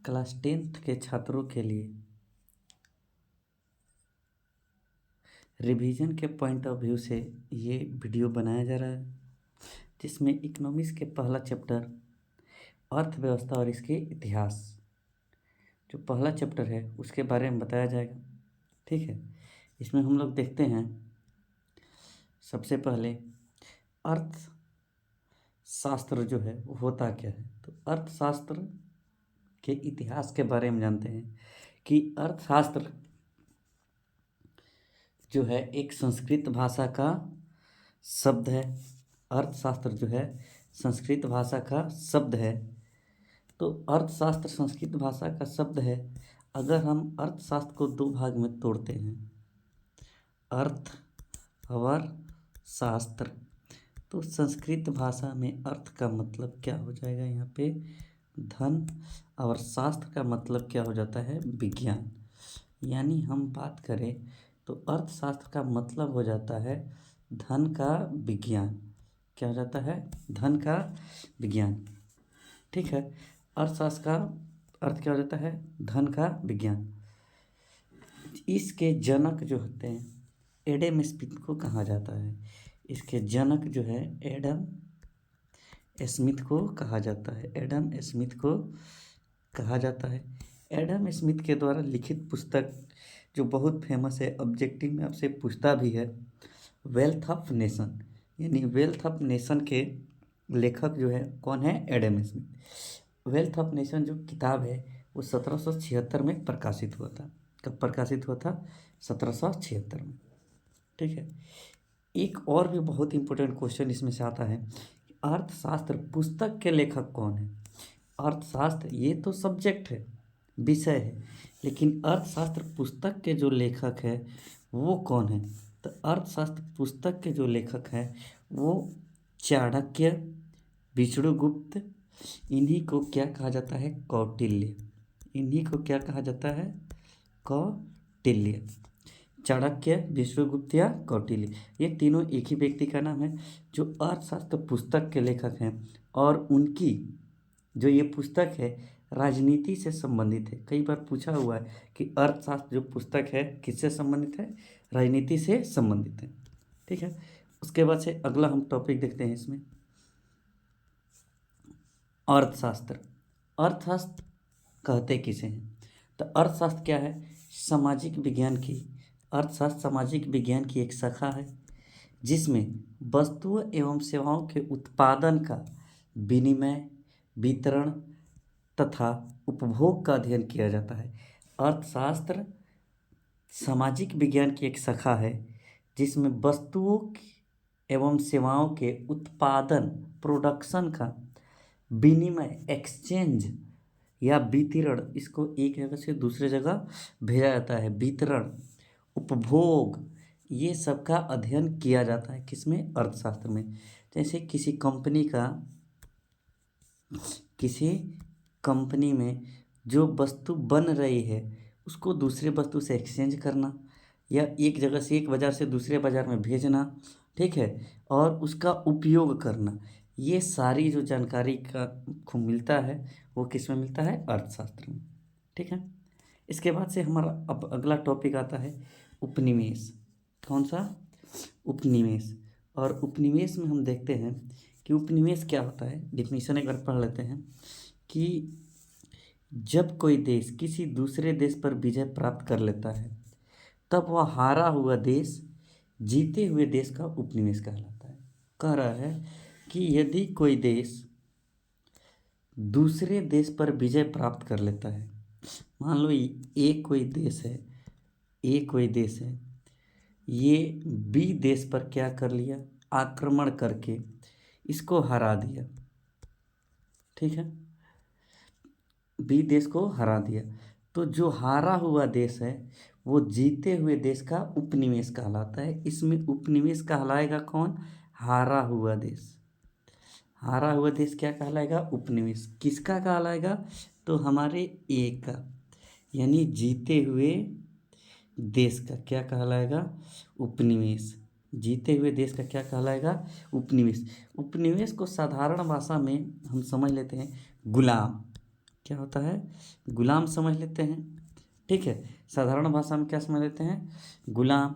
Class 10th के छात्रों के लिए रिवीजन के पॉइंट ऑफ व्यू से ये वीडियो बनाया जा रहा है, जिसमें इकोनॉमिक्स के पहला चैप्टर अर्थव्यवस्था और इसके इतिहास, जो पहला चैप्टर है उसके बारे में बताया जाएगा। ठीक है, इसमें हम लोग देखते हैं सबसे पहले अर्थशास्त्र जो है वो होता क्या है। तो अर्थशास्त्र के इतिहास के बारे में जानते हैं कि अर्थशास्त्र जो है एक संस्कृत भाषा का शब्द है। अर्थशास्त्र जो है संस्कृत भाषा का शब्द है। तो अर्थशास्त्र संस्कृत भाषा का शब्द है। अगर हम अर्थशास्त्र को दो भाग में तोड़ते हैं, अर्थ और शास्त्र, तो संस्कृत भाषा में अर्थ का मतलब क्या हो जाएगा, यहाँ पे धन, और शास्त्र का मतलब क्या हो जाता है, विज्ञान। यानी हम बात करें तो अर्थशास्त्र का मतलब हो जाता है धन का विज्ञान। क्या हो जाता है, धन का विज्ञान। ठीक है, अर्थशास्त्र का अर्थ क्या हो जाता है, धन का विज्ञान। इसके जनक जो होते हैं एडम स्मिथ को कहा जाता है। इसके जनक जो है एडम स्मिथ को कहा जाता है। एडम स्मिथ को कहा जाता है। एडम स्मिथ के द्वारा लिखित पुस्तक जो बहुत फेमस है, ऑब्जेक्टिव में आपसे पूछता भी है, वेल्थ ऑफ नेशन, यानी वेल्थ ऑफ नेशन के लेखक जो है कौन है, Adam Smith. Wealth of nation जो किताब है वो 1776 में प्रकाशित हुआ था। कब प्रकाशित हुआ था, 1776 में। ठीक है, एक और भी बहुत इंपॉर्टेंट क्वेश्चन इसमें से आता है, अर्थशास्त्र पुस्तक के लेखक कौन है। अर्थशास्त्र ये तो सब्जेक्ट है, विषय है, लेकिन अर्थशास्त्र पुस्तक के जो लेखक है वो कौन है। तो अर्थशास्त्र पुस्तक के जो लेखक हैं वो चाणक्य, विष्णुगुप्त, इन्हीं को क्या कहा जाता है, कौटिल्य। इन्हीं को क्या कहा जाता है, कौटिल्य। चाणक्य, विष्णुगुप्त या कौटिल्य, ये तीनों एक ही व्यक्ति का नाम है जो अर्थशास्त्र पुस्तक के लेखक हैं। और उनकी जो ये पुस्तक है राजनीति से संबंधित है। कई बार पूछा हुआ है कि अर्थशास्त्र जो पुस्तक है किससे संबंधित है, राजनीति से संबंधित है। ठीक है, उसके बाद से अगला हम टॉपिक देखते हैं इसमें, अर्थशास्त्र। अर्थशास्त्र कहते किसे हैं। तो अर्थशास्त्र क्या है, सामाजिक विज्ञान की, अर्थशास्त्र सामाजिक विज्ञान की एक शाखा है जिसमें वस्तुओं एवं सेवाओं के उत्पादन का, विनिमय, वितरण तथा उपभोग का अध्ययन किया जाता है। अर्थशास्त्र सामाजिक विज्ञान की एक शाखा है जिसमें वस्तुओं एवं सेवाओं के उत्पादन, प्रोडक्शन का, विनिमय, एक्सचेंज या वितरण, इसको एक जगह से दूसरे जगह भेजा जाता है, वितरण, उपभोग, ये सब का अध्ययन किया जाता है किसमें, अर्थशास्त्र में। जैसे किसी कंपनी में जो वस्तु बन रही है उसको दूसरे वस्तु से एक्सचेंज करना, या एक जगह से, एक बाज़ार से दूसरे बाज़ार में भेजना, ठीक है, और उसका उपयोग करना, ये सारी जो जानकारी का मिलता है वो किस में मिलता है, अर्थशास्त्र में। ठीक है, इसके बाद से हमारा अब अगला टॉपिक आता है उपनिवेश। कौन सा, उपनिवेश। और उपनिवेश में हम देखते हैं कि उपनिवेश क्या होता है, डिफिनीशन एक बार पढ़ लेते हैं कि जब कोई देश किसी दूसरे देश पर विजय प्राप्त कर लेता है तब वह हारा हुआ देश जीते हुए देश का उपनिवेश कहलाता है। कह रहा है कि यदि कोई देश दूसरे देश पर विजय प्राप्त कर लेता है, मान लो एक कोई देश है, ये बी देश पर क्या कर लिया, आक्रमण करके इसको हरा दिया। ठीक है, बी देश को हरा दिया, तो जो हारा हुआ देश है वो जीते हुए देश का उपनिवेश कहलाता है। इसमें उपनिवेश कहलाएगा कौन, हारा हुआ देश। हारा हुआ देश क्या कहलाएगा, उपनिवेश। किसका कहलाएगा, तो हमारे ए का, यानी जीते हुए देश का क्या कहलाएगा, उपनिवेश। जीते हुए देश का क्या कहलाएगा, उपनिवेश। उपनिवेश को साधारण भाषा में हम समझ लेते हैं गुलाम। क्या होता है, गुलाम समझ लेते हैं। ठीक है, साधारण भाषा में क्या समझ लेते हैं, गुलाम।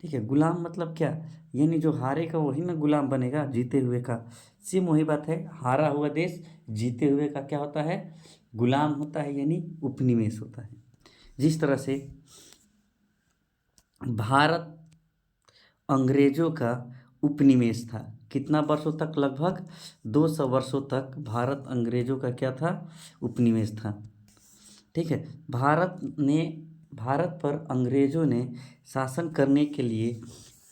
ठीक है, गुलाम मतलब क्या, यानी जो हारेगा वही ना गुलाम बनेगा जीते हुए का। सेम वही बात है, हारा हुआ देश जीते हुए का क्या होता है, गुलाम होता है, यानी उपनिवेश होता है। जिस तरह से भारत अंग्रेजों का उपनिवेश था, कितना वर्षों तक, लगभग 200 वर्षों तक भारत अंग्रेजों का क्या था, उपनिवेश था। ठीक है, भारत पर अंग्रेजों ने शासन करने के लिए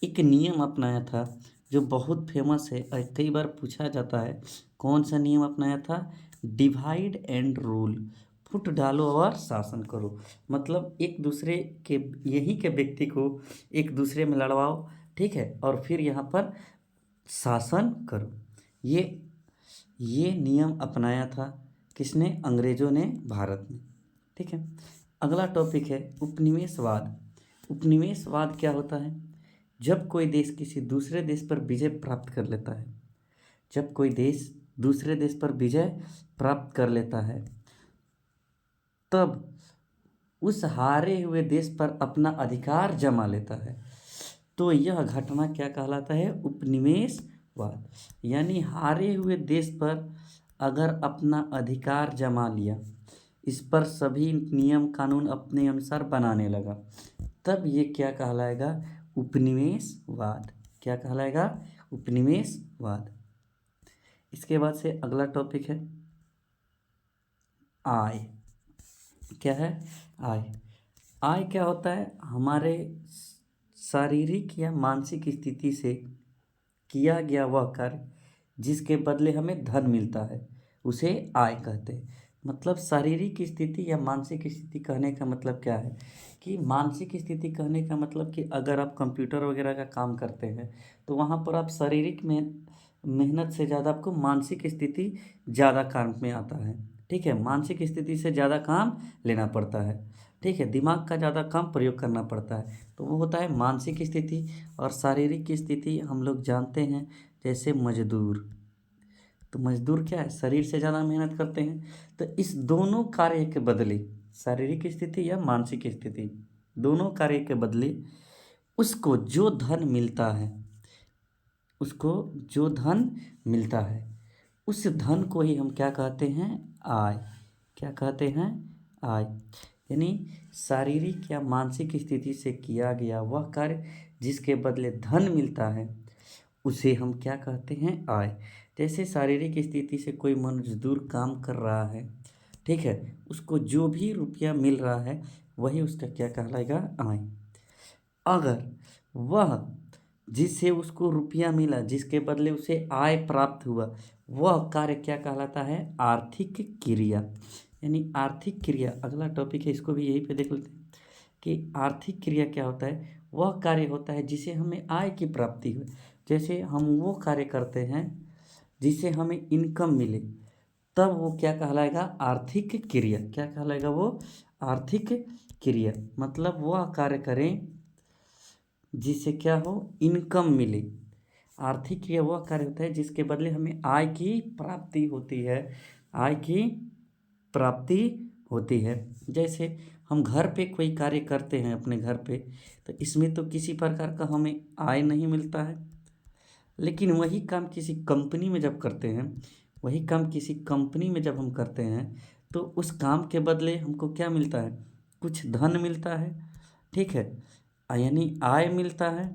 एक नियम अपनाया था जो बहुत फेमस है और कई बार पूछा जाता है। कौन सा नियम अपनाया था, डिवाइड एंड रूल, फुट डालो और शासन करो। मतलब एक दूसरे के, यहीं के व्यक्ति को एक दूसरे में लड़वाओ, ठीक है, और फिर यहाँ पर शासन करो। ये नियम अपनाया था किसने, अंग्रेजों ने भारत में। ठीक है, अगला टॉपिक है उपनिवेशवाद। उपनिवेशवाद क्या होता है, जब कोई देश किसी दूसरे देश पर विजय प्राप्त कर लेता है, जब कोई देश दूसरे देश पर विजय प्राप्त कर लेता है, तब उस हारे हुए देश पर अपना अधिकार जमा लेता है, तो यह घटना क्या कहलाता है, उपनिवेशवाद। यानी हारे हुए देश पर अगर अपना अधिकार जमा लिया, इस पर सभी नियम कानून अपने अनुसार बनाने लगा, तब ये क्या कहलाएगा, उपनिवेशवाद। क्या कहलाएगा, उपनिवेशवाद। इसके बाद से अगला टॉपिक है आय। क्या है, आय। आय क्या होता है, हमारे शारीरिक या मानसिक स्थिति से किया गया वह कार्य जिसके बदले हमें धन मिलता है, उसे आय कहते हैं। मतलब शारीरिक स्थिति या मानसिक स्थिति कहने का मतलब क्या है, कि मानसिक स्थिति कहने का मतलब कि अगर आप कंप्यूटर वगैरह का काम करते हैं तो वहाँ पर आप शारीरिक में मेहनत से ज़्यादा आपको मानसिक स्थिति ज़्यादा काम में आता है। ठीक है, मानसिक स्थिति से ज़्यादा काम लेना पड़ता है। ठीक है, दिमाग का ज़्यादा काम प्रयोग करना पड़ता है, तो वो होता है मानसिक स्थिति। और शारीरिक स्थिति हम लोग जानते हैं, जैसे मजदूर। तो मजदूर क्या है, शरीर से ज़्यादा मेहनत करते हैं। तो इस दोनों कार्य के बदले, शारीरिक स्थिति या मानसिक स्थिति, दोनों कार्य के बदले उसको जो धन मिलता है, उसको जो धन मिलता है, उस धन को ही हम क्या कहते हैं, आय। क्या कहते हैं, आय। यानी शारीरिक या मानसिक स्थिति से किया गया वह कार्य जिसके बदले धन मिलता है, उसे हम क्या कहते हैं, आय। जैसे शारीरिक स्थिति से कोई मजदूर काम कर रहा है, ठीक है, उसको जो भी रुपया मिल रहा है वही उसका क्या कहलाएगा, आय। अगर वह जिससे उसको रुपया मिला, जिसके बदले उसे आय प्राप्त हुआ, वह कार्य क्या कहलाता है, आर्थिक क्रिया। यानी आर्थिक क्रिया अगला टॉपिक है, इसको भी यहीं पे देख लेते हैं कि आर्थिक क्रिया क्या होता है। वह कार्य होता है जिसे हमें आय की प्राप्ति हो। जैसे हम वो कार्य करते हैं जिससे हमें इनकम मिले, तब वो क्या कहलाएगा, आर्थिक क्रिया। क्या कहलाएगा, वो आर्थिक क्रिया। मतलब वह कार्य करें जिससे क्या हो, इनकम मिले। आर्थिक क्रिया वह कार्य होता है जिसके बदले हमें आय की प्राप्ति होती है, आय की प्राप्ति होती है। जैसे हम घर पे कोई कार्य करते हैं अपने घर पे, तो इसमें तो किसी प्रकार का हमें आय नहीं मिलता है। लेकिन वही काम किसी कंपनी में जब करते हैं, वही काम किसी कंपनी में जब हम करते हैं, तो उस काम के बदले हमको क्या मिलता है, कुछ धन मिलता है। ठीक है, यानी आय मिलता है,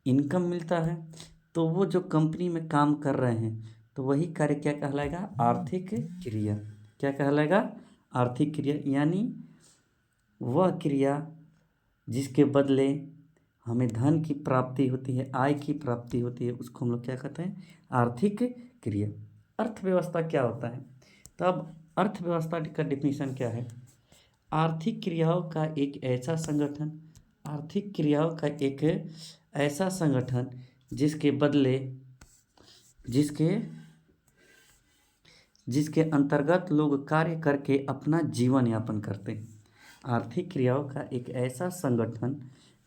इनकम मिलता है। तो वो जो कंपनी में काम कर रहे हैं, तो वही कार्य क्या कहलाएगा, आर्थिक क्रिया। क्या कहलाएगा, आर्थिक क्रिया। यानी वह क्रिया जिसके बदले हमें धन की प्राप्ति होती है, आय की प्राप्ति होती है, उसको हम लोग क्या कहते हैं, आर्थिक क्रिया। अर्थव्यवस्था क्या होता है, तो अब अर्थव्यवस्था का डिफिनीशन क्या है, आर्थिक क्रियाओं का एक ऐसा संगठन, आर्थिक क्रियाओं का एक ऐसा संगठन जिसके बदले जिसके अंतर्गत लोग कार्य करके अपना जीवन यापन करते हैं। आर्थिक क्रियाओं का एक ऐसा संगठन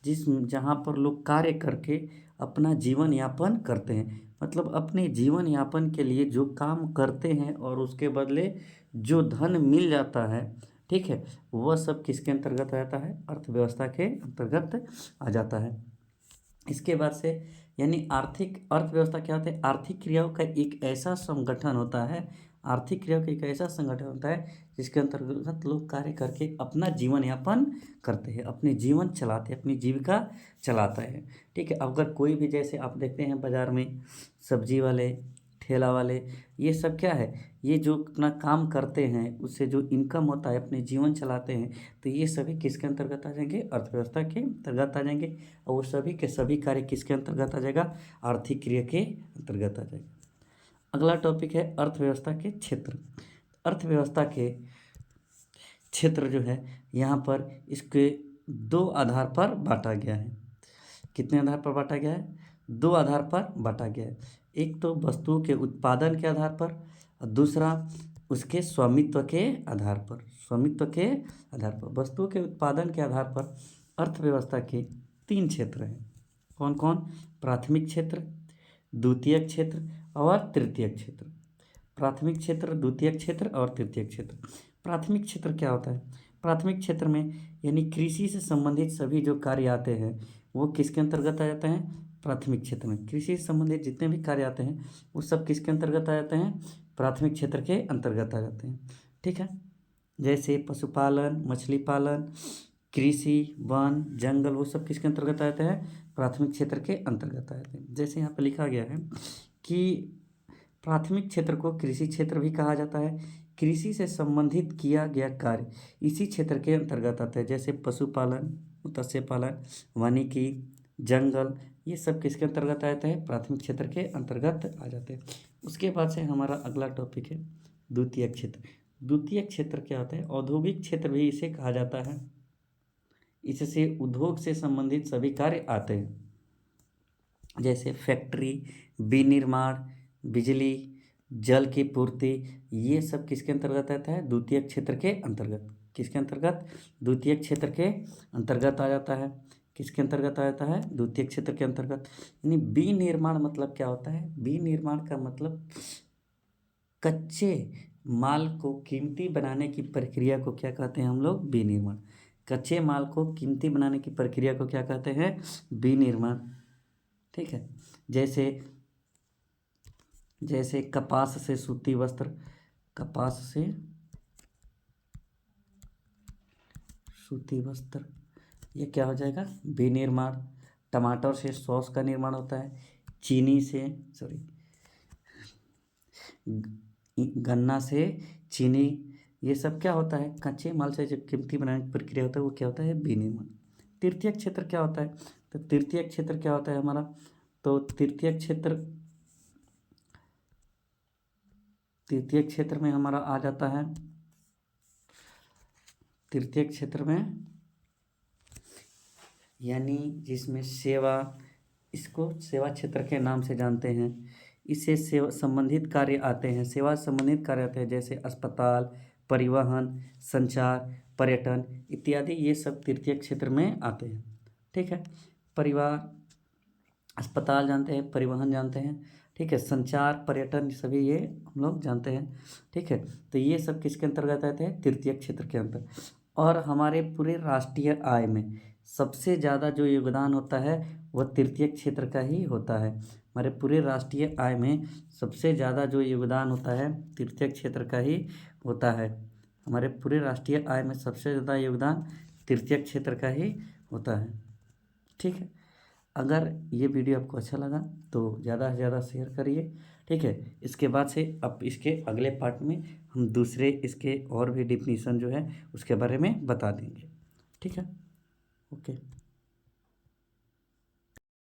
जहाँ पर लोग कार्य करके अपना जीवन यापन करते हैं। मतलब अपने जीवन यापन के लिए जो काम करते हैं और उसके बदले जो धन मिल जाता है, ठीक है, वह सब किसके अंतर्गत आ जाता है? अर्थव्यवस्था के अंतर्गत आ जाता है। इसके बाद से यानी आर्थिक अर्थव्यवस्था क्या होता है? आर्थिक क्रियाओं का एक ऐसा संगठन होता है, आर्थिक क्रियाओं का एक ऐसा संगठन होता है जिसके अंतर्गत लोग कार्य करके अपना जीवन यापन करते हैं, अपने जीवन चलाते हैं, अपनी जीविका चलाता है, ठीक है। अगर कोई भी, जैसे आप देखते हैं बाज़ार में सब्जी वाले, ठेला वाले, ये सब क्या है, ये जो अपना काम करते हैं उससे जो इनकम होता है, अपने जीवन चलाते हैं, तो ये सभी किसके अंतर्गत आ जाएंगे? अर्थव्यवस्था के अंतर्गत आ जाएंगे। और वो सभी के सभी कार्य किसके अंतर्गत आ जाएगा? आर्थिक क्रिया के अंतर्गत आ जाएगा। अगला टॉपिक है अर्थव्यवस्था के क्षेत्र। अर्थव्यवस्था के क्षेत्र जो है यहाँ पर इसके दो आधार पर बांटा गया है। कितने आधार पर बांटा गया है? दो आधार पर बांटा गया है। एक तो वस्तुओं के उत्पादन के आधार पर और दूसरा उसके स्वामित्व के आधार पर। स्वामित्व के आधार पर, वस्तुओं के उत्पादन के आधार पर अर्थव्यवस्था के 3 क्षेत्र हैं। कौन कौन? प्राथमिक क्षेत्र, द्वितीयक क्षेत्र और तृतीयक क्षेत्र। प्राथमिक क्षेत्र, द्वितीयक क्षेत्र और तृतीयक क्षेत्र। प्राथमिक क्षेत्र क्या होता है? प्राथमिक क्षेत्र में यानी कृषि से संबंधित सभी जो कार्य आते हैं वो किसके अंतर्गत आ जाते हैं? प्राथमिक क्षेत्र में। कृषि से संबंधित जितने भी कार्य आते हैं वो सब किसके अंतर्गत आ जाते हैं? प्राथमिक क्षेत्र के अंतर्गत आ जाते हैं, ठीक है। जैसे पशुपालन, मछली पालन, कृषि, वन, जंगल, वो सब किसके अंतर्गत आ जाते हैं? प्राथमिक क्षेत्र के अंतर्गत आ जाते हैं। जैसे यहाँ पर लिखा गया है कि प्राथमिक क्षेत्र को कृषि क्षेत्र भी कहा जाता है। कृषि से संबंधित किया गया कार्य इसी क्षेत्र के अंतर्गत आता है। जैसे पशुपालन, मत्स्य पालन, वानिकी, जंगल, ये सब किसके अंतर्गत आ जाता है? प्राथमिक क्षेत्र के अंतर्गत आ जाते हैं। उसके बाद से हमारा अगला टॉपिक है द्वितीयक क्षेत्र। द्वितीयक क्षेत्र क्या होता है? औद्योगिक क्षेत्र भी इसे कहा जाता है। इससे उद्योग से संबंधित सभी कार्य आते हैं, जैसे फैक्ट्री, विनिर्माण, बिजली, जल की पूर्ति, ये सब किसके अंतर्गत आता है? द्वितीयक क्षेत्र के अंतर्गत। किसके अंतर्गत? द्वितीयक क्षेत्र के अंतर्गत आ जाता है। किसके अंतर्गत आ जाता है? द्वितीयक क्षेत्र के अंतर्गत। यानी विनिर्माण मतलब क्या होता है? विनिर्माण का मतलब कच्चे माल को कीमती बनाने की प्रक्रिया को क्या कहते हैं हम लोग? विनिर्माण। कच्चे माल को कीमती बनाने की प्रक्रिया को क्या कहते हैं? विनिर्माण, ठीक है। जैसे कपास से सूती वस्त्र, कपास से सूती वस्त्र, ये क्या हो जाएगा? विनिर्माण। टमाटर से सॉस का निर्माण होता है। गन्ना से चीनी, ये सब क्या होता है? कच्चे माल से जो कीमती बनाने की प्रक्रिया होता है वो क्या होता है? विनिर्माण। तृतीयक क्षेत्र क्या होता है? तो तृतीयक क्षेत्र क्या होता है हमारा? तो तृतीयक क्षेत्र में हमारा आ जाता है, तृतीयक क्षेत्र में यानी जिसमें सेवा, इसको सेवा क्षेत्र के नाम से जानते हैं। इससे सेवा संबंधित कार्य आते हैं, सेवा संबंधित कार्य आते हैं, जैसे अस्पताल, परिवहन, संचार, पर्यटन इत्यादि, ये सब तृतीयक क्षेत्र में आते हैं, ठीक है। परिवार, अस्पताल जानते हैं, परिवहन जानते हैं, ठीक है, संचार, पर्यटन, सभी ये हम लोग जानते हैं, ठीक है। तो ये सब किसके अंतर्गत आते हैं? तृतीयक क्षेत्र के अंतर। और हमारे पूरे राष्ट्रीय आय में सबसे ज़्यादा जो योगदान होता है वह तृतीयक क्षेत्र का ही होता है। हमारे पूरे राष्ट्रीय आय में सबसे ज़्यादा जो योगदान होता है तृतीयक क्षेत्र का ही होता है। हमारे पूरे राष्ट्रीय आय में सबसे ज़्यादा योगदान तृतीयक क्षेत्र का ही होता है, ठीक है। अगर ये वीडियो आपको अच्छा लगा तो ज़्यादा से ज़्यादा शेयर करिए, ठीक है। इसके बाद से अब इसके अगले पार्ट में हम दूसरे इसके और भी डिफिनीसन जो है उसके बारे में बता देंगे, ठीक है। ओके।